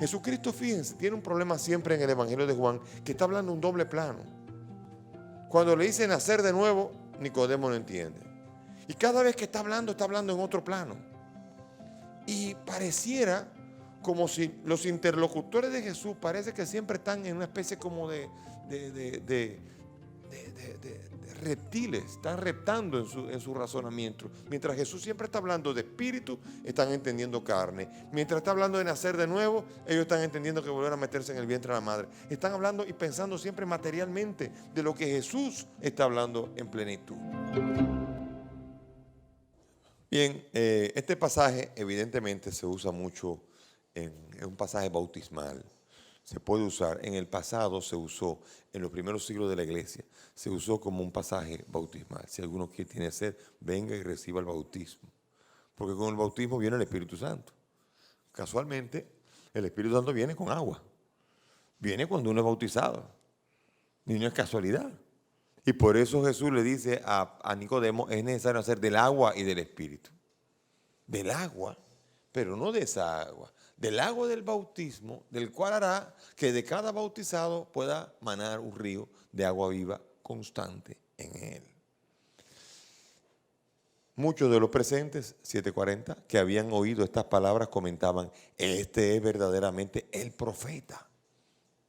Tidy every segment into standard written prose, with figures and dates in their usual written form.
Jesucristo, fíjense, tiene un problema siempre en el Evangelio de Juan, que está hablando un doble plano. Cuando le dice nacer de nuevo, Nicodemo no entiende. Y cada vez que está hablando en otro plano. Y pareciera como si los interlocutores de Jesús parece que siempre están en una especie como de reptiles, están reptando en su razonamiento. Mientras Jesús siempre está hablando de espíritu, están entendiendo carne. Mientras está hablando de nacer de nuevo, ellos están entendiendo que volver a meterse en el vientre de la madre. Están hablando y pensando siempre materialmente de lo que Jesús está hablando en plenitud. Bien, este pasaje evidentemente se usa mucho en un pasaje bautismal. Se puede usar, en el pasado se usó, en los primeros siglos de la iglesia, se usó como un pasaje bautismal. Si alguno quiere tiene sed, venga y reciba el bautismo. Porque con el bautismo viene el Espíritu Santo. Casualmente, el Espíritu Santo viene con agua. Viene cuando uno es bautizado. Y no es casualidad. Y por eso Jesús le dice a Nicodemo, es necesario hacer del agua y del Espíritu. Del agua, pero no de esa agua. Del agua del bautismo, del cual hará que de cada bautizado pueda manar un río de agua viva constante en él. Muchos de los presentes, 740, que habían oído estas palabras comentaban, este es verdaderamente el profeta.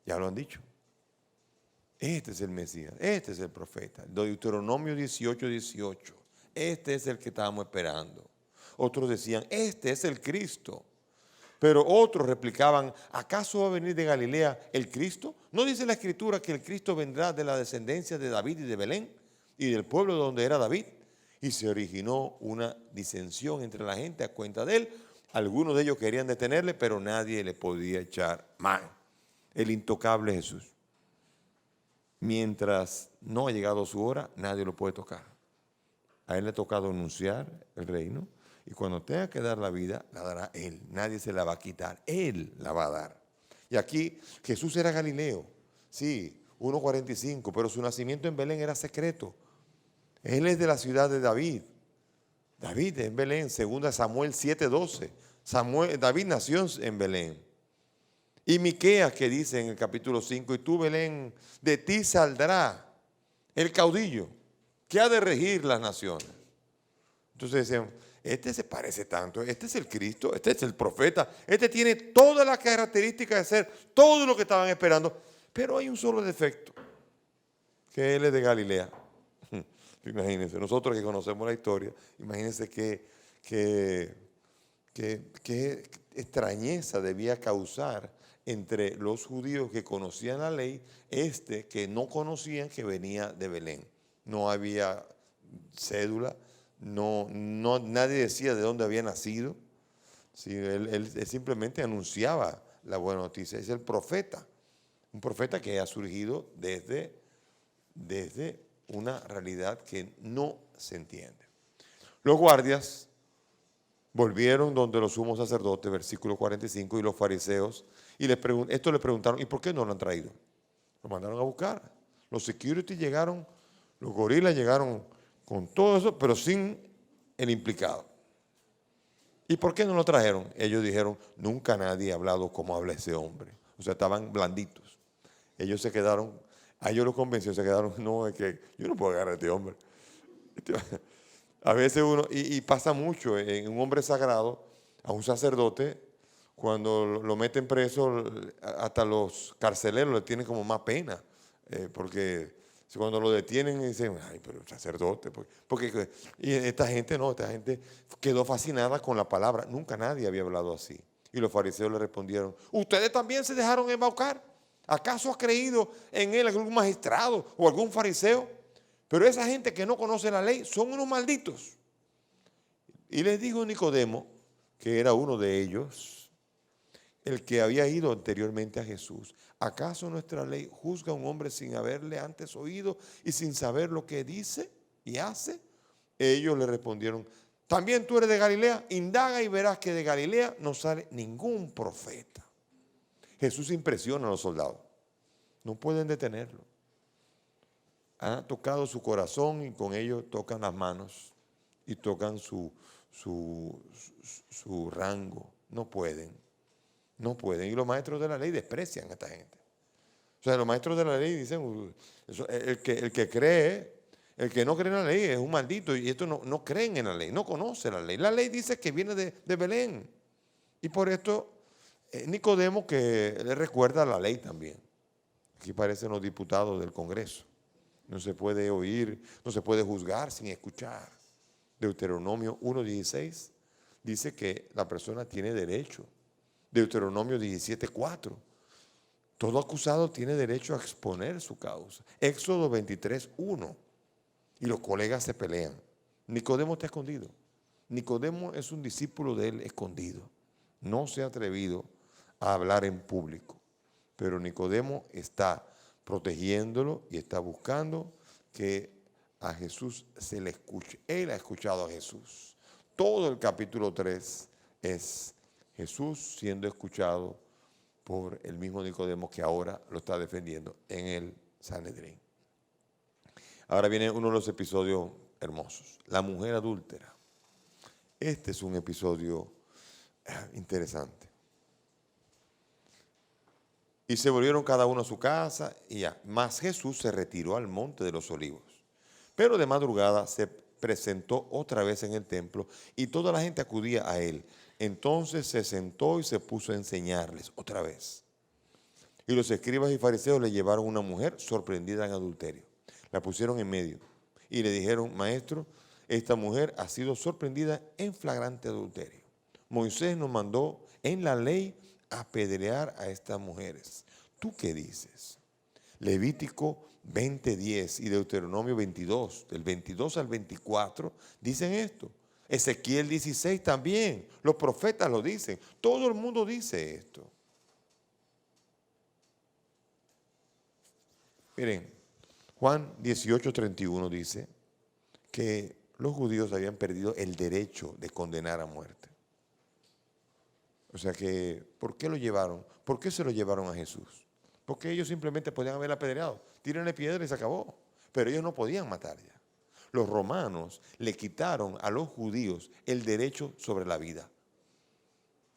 Ya lo han dicho. Este es el Mesías, este es el profeta. Deuteronomio 18:18. Este es el que estábamos esperando. Otros decían, este es el Cristo. Pero otros replicaban, ¿acaso va a venir de Galilea el Cristo? ¿No dice la Escritura que el Cristo vendrá de la descendencia de David y de Belén y del pueblo donde era David? Y se originó una disensión entre la gente a cuenta de él. Algunos de ellos querían detenerle, pero nadie le podía echar mano. El intocable Jesús. Mientras no ha llegado su hora, nadie lo puede tocar. A él le ha tocado anunciar el reino. Y cuando tenga que dar la vida, la dará Él. Nadie se la va a quitar. Él la va a dar. Y aquí Jesús era Galileo. Sí, 1:45, pero su nacimiento en Belén era secreto. Él es de la ciudad de David. David en Belén, 2 Samuel 7:12. David nació en Belén. Y Miqueas que dice en el capítulo 5, y tú Belén, de ti saldrá el caudillo que ha de regir las naciones. Entonces decían, este se parece tanto, este es el Cristo, este es el profeta, este tiene todas las características de ser todo lo que estaban esperando, pero hay un solo defecto, que él es de Galilea. Imagínense, nosotros que conocemos la historia, imagínense qué extrañeza debía causar entre los judíos que conocían la ley, que no conocían que venía de Belén. No había cédula. Nadie decía de dónde había nacido. Sí, él simplemente anunciaba la buena noticia. Es el profeta, un profeta que ha surgido desde una realidad que no se entiende. Los guardias volvieron donde los sumos sacerdotes, versículo 45, y los fariseos, y esto le preguntaron, ¿y por qué no lo han traído? Lo mandaron a buscar. Los security llegaron, los gorilas llegaron con todo eso, pero sin el implicado. ¿Y por qué no lo trajeron? Ellos dijeron, nunca nadie ha hablado como habla ese hombre. O sea, estaban blanditos. Ellos se quedaron, a ellos los convenció, se quedaron, no, es que yo no puedo agarrar a este hombre. A veces y pasa mucho en un hombre sagrado, a un sacerdote, cuando lo meten preso, hasta los carceleros le tienen como más pena, porque cuando lo detienen dicen, ay, pero el sacerdote, y esta gente quedó fascinada con la palabra, nunca nadie había hablado así. Y los fariseos le respondieron, ¿ustedes también se dejaron embaucar? ¿Acaso ha creído en él algún magistrado o algún fariseo? Pero esa gente que no conoce la ley son unos malditos. Y les dijo Nicodemo, que era uno de ellos, el que había ido anteriormente a Jesús, ¿acaso nuestra ley juzga a un hombre sin haberle antes oído y sin saber lo que dice y hace? Ellos le respondieron, ¿también tú eres de Galilea? Indaga y verás que de Galilea no sale ningún profeta. Jesús impresiona a los soldados. No pueden detenerlo. Ha tocado su corazón y con ello tocan las manos y tocan su rango. No pueden. No pueden. Y los maestros de la ley desprecian a esta gente. O sea, los maestros de la ley dicen, el que cree, el que no cree en la ley es un maldito. Y estos no creen en la ley, no conocen la ley. La ley dice que viene de Belén. Y por esto, Nicodemo que le recuerda la ley también. Aquí parecen los diputados del Congreso. No se puede oír, no se puede juzgar sin escuchar. Deuteronomio 1:16 dice que la persona tiene derecho. Deuteronomio 17:4. Todo acusado tiene derecho a exponer su causa. Éxodo 23:1. Y los colegas se pelean. Nicodemo está escondido. Nicodemo es un discípulo de él escondido. No se ha atrevido a hablar en público. Pero Nicodemo está protegiéndolo y está buscando que a Jesús se le escuche. Él ha escuchado a Jesús. Todo el capítulo 3 es Jesús siendo escuchado por el mismo Nicodemo que ahora lo está defendiendo en el Sanedrín. Ahora viene uno de los episodios hermosos, la mujer adúltera. Este es un episodio interesante. Y se volvieron cada uno a su casa y ya. Mas Jesús se retiró al monte de los olivos. Pero de madrugada se presentó otra vez en el templo y toda la gente acudía a él. Entonces se sentó y se puso a enseñarles otra vez. Y los escribas y fariseos le llevaron una mujer sorprendida en adulterio. La pusieron en medio y le dijeron, maestro, esta mujer ha sido sorprendida en flagrante adulterio. Moisés nos mandó en la ley apedrear a estas mujeres. ¿Tú qué dices? Levítico 20:10 y Deuteronomio 22, del 22 al 24, dicen esto. Ezequiel 16 también, los profetas lo dicen, todo el mundo dice esto. Miren, Juan 18:31 dice que los judíos habían perdido el derecho de condenar a muerte. O sea que, ¿por qué lo llevaron? ¿Por qué se lo llevaron a Jesús? Porque ellos simplemente podían haber apedreado. Tírenle piedra y se acabó. Pero ellos no podían matar ya. Los romanos le quitaron a los judíos el derecho sobre la vida.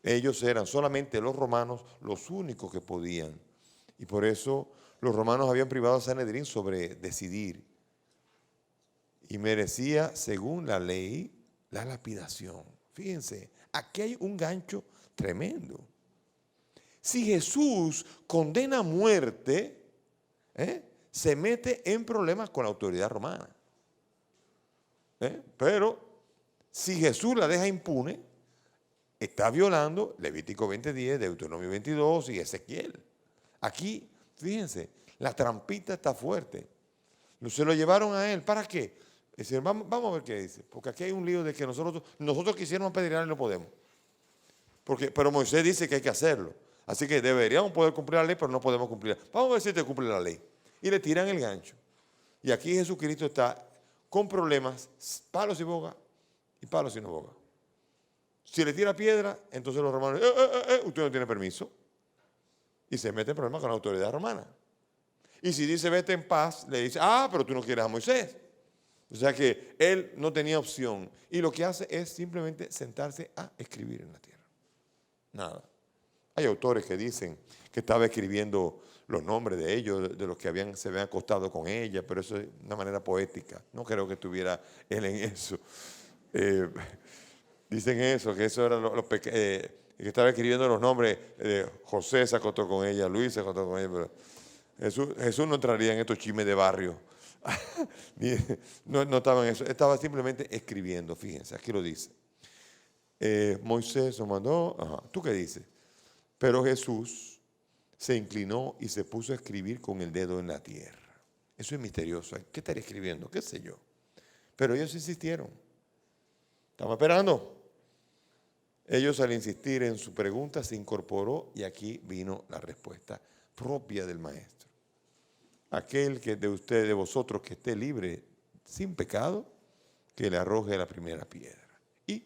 Ellos eran solamente los romanos los únicos que podían. Y por eso los romanos habían privado a Sanedrín sobre decidir. Y merecía, según la ley, la lapidación. Fíjense, aquí hay un gancho tremendo. Si Jesús condena a muerte, se mete en problemas con la autoridad romana. Pero si Jesús la deja impune, está violando Levítico 20:10, Deuteronomio 22 y Ezequiel. Aquí, fíjense, la trampita está fuerte. Se lo llevaron a él. ¿Para qué? Dicen, vamos a ver qué dice. Porque aquí hay un lío de que nosotros quisiéramos apedrear y no podemos. Pero Moisés dice que hay que hacerlo. Así que deberíamos poder cumplir la ley, pero no podemos cumplirla. Vamos a ver si te cumple la ley. Y le tiran el gancho. Y aquí Jesucristo está con problemas, palos y boga, y palos y no boga. Si le tira piedra, entonces los romanos, usted no tiene permiso. Y se mete en problemas con la autoridad romana. Y si dice vete en paz, le dice, pero tú no quieres a Moisés. O sea que él no tenía opción. Y lo que hace es simplemente sentarse a escribir en la tierra. Nada. Hay autores que dicen que estaba escribiendo los nombres de ellos, de los que se habían acostado con ella, pero eso es una manera poética. No creo que estuviera él en eso. Dicen eso, que eso era que estaba escribiendo los nombres. José se acostó con ella, Luis se acostó con ella, pero Jesús no entraría en estos chismes de barrio. No estaba en eso, estaba simplemente escribiendo, fíjense, aquí lo dice. Moisés nos mandó, ¿tú qué dices? Pero Jesús se inclinó y se puso a escribir con el dedo en la tierra. Eso es misterioso. ¿Qué estaría escribiendo? ¿Qué sé yo? Pero ellos insistieron. Estamos esperando. Ellos al insistir en su pregunta se incorporó y aquí vino la respuesta propia del maestro. Aquel que de vosotros que esté libre sin pecado, que le arroje la primera piedra. Y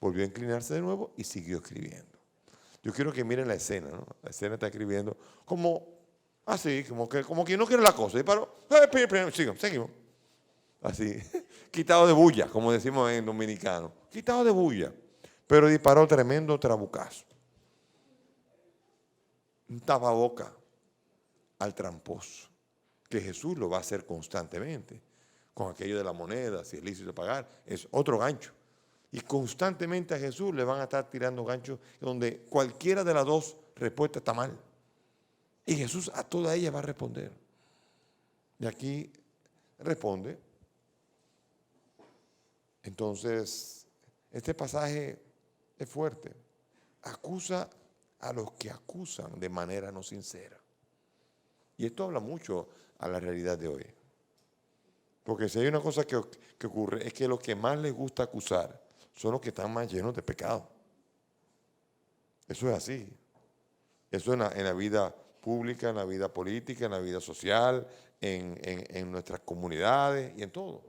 volvió a inclinarse de nuevo y siguió escribiendo. Yo quiero que miren la escena, ¿no? La escena está escribiendo como así, como que no quiere la cosa. Y paró, seguimos. Así, quitado de bulla, como decimos en dominicano. Quitado de bulla. Pero disparó tremendo trabucazo. un tapaboca al tramposo, que Jesús lo va a hacer constantemente, con aquello de la moneda, si es lícito pagar, es otro gancho. Y constantemente a Jesús le van a estar tirando ganchos donde cualquiera de las dos respuestas está mal. Y Jesús a toda ella va a responder. Y aquí responde. Entonces, este pasaje es fuerte. Acusa a los que acusan de manera no sincera. Y esto habla mucho a la realidad de hoy. Porque si hay una cosa que ocurre, es que los que más les gusta acusar son los que están más llenos de pecado. Eso es así. Eso en la vida pública, en la vida política, en la vida social, en nuestras comunidades y en todo.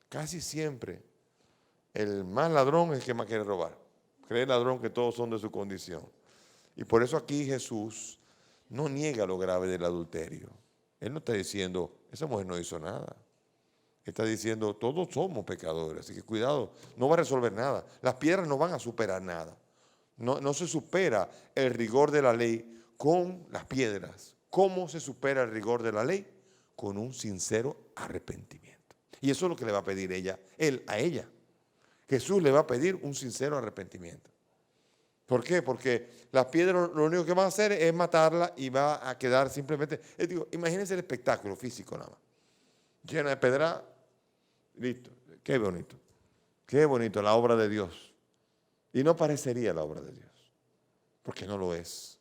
Casi siempre el más ladrón es el que más quiere robar. Cree el ladrón que todos son de su condición. Y por eso aquí Jesús no niega lo grave del adulterio. Él no está diciendo, esa mujer no hizo nada. Está diciendo, todos somos pecadores, así que cuidado, no va a resolver nada. Las piedras no van a superar nada. No se supera el rigor de la ley con las piedras. ¿Cómo se supera el rigor de la ley? Con un sincero arrepentimiento. Y eso es lo que le va a pedir él a ella. Jesús le va a pedir un sincero arrepentimiento. ¿Por qué? Porque las piedras lo único que van a hacer es matarla y va a quedar simplemente... imagínense el espectáculo físico nada más. Llena de pedra, listo. Qué bonito. Qué bonito la obra de Dios. Y no parecería la obra de Dios, porque no lo es.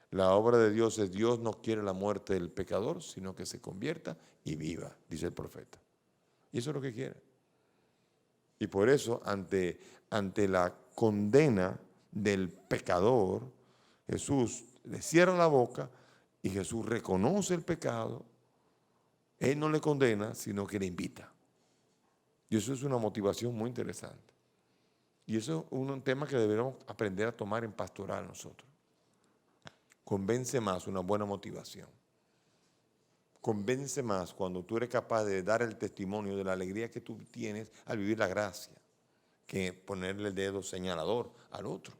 La obra de Dios es Dios no quiere la muerte del pecador, sino que se convierta y viva, dice el profeta. Y eso es lo que quiere. Y por eso, ante la condena del pecador, Jesús le cierra la boca y Jesús reconoce el pecado. Él no le condena, sino que le invita. Y eso es una motivación muy interesante. Y eso es un tema que deberíamos aprender a tomar en pastoral nosotros. Convence más una buena motivación. Convence más cuando tú eres capaz de dar el testimonio de la alegría que tú tienes al vivir la gracia, que ponerle el dedo señalador al otro.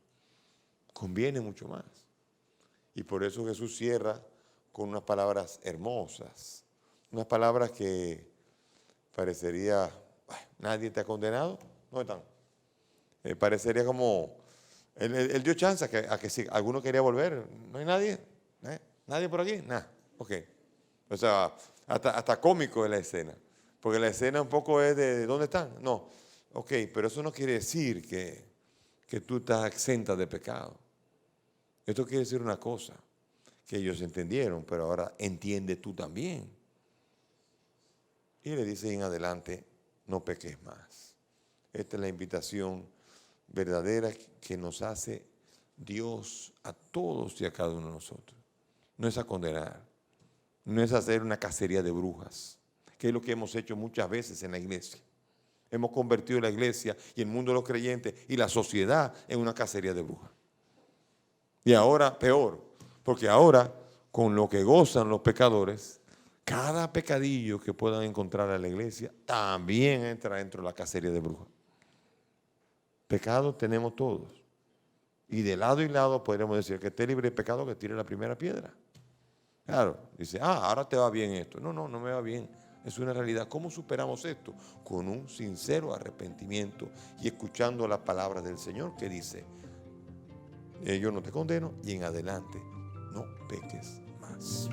Conviene mucho más. Y por eso Jesús cierra con unas palabras hermosas, unas palabras que parecería, nadie te ha condenado, ¿dónde están? Parecería como, él dio chance a que si alguno quería volver, no hay nadie, nadie por aquí, nada, ok. O sea, hasta cómico es la escena, porque la escena un poco es de ¿dónde están? No, ok, pero eso no quiere decir que tú estás exenta de pecado. Esto quiere decir una cosa, que ellos entendieron, pero ahora entiende tú también. Y le dice en adelante, no peques más. Esta es la invitación verdadera que nos hace Dios a todos y a cada uno de nosotros. No es a condenar, no es hacer una cacería de brujas, que es lo que hemos hecho muchas veces en la iglesia. Hemos convertido la iglesia y el mundo de los creyentes y la sociedad en una cacería de brujas. Y ahora peor, porque ahora con lo que gozan los pecadores, cada pecadillo que puedan encontrar en la iglesia también entra dentro de la cacería de brujas. Pecado tenemos todos. Y de lado y lado podríamos decir que esté libre de pecado, que tire la primera piedra. Claro, dice, ahora te va bien esto. No me va bien. Es una realidad. ¿Cómo superamos esto? Con un sincero arrepentimiento y escuchando las palabras del Señor que dice, yo no te condeno y en adelante no peques más.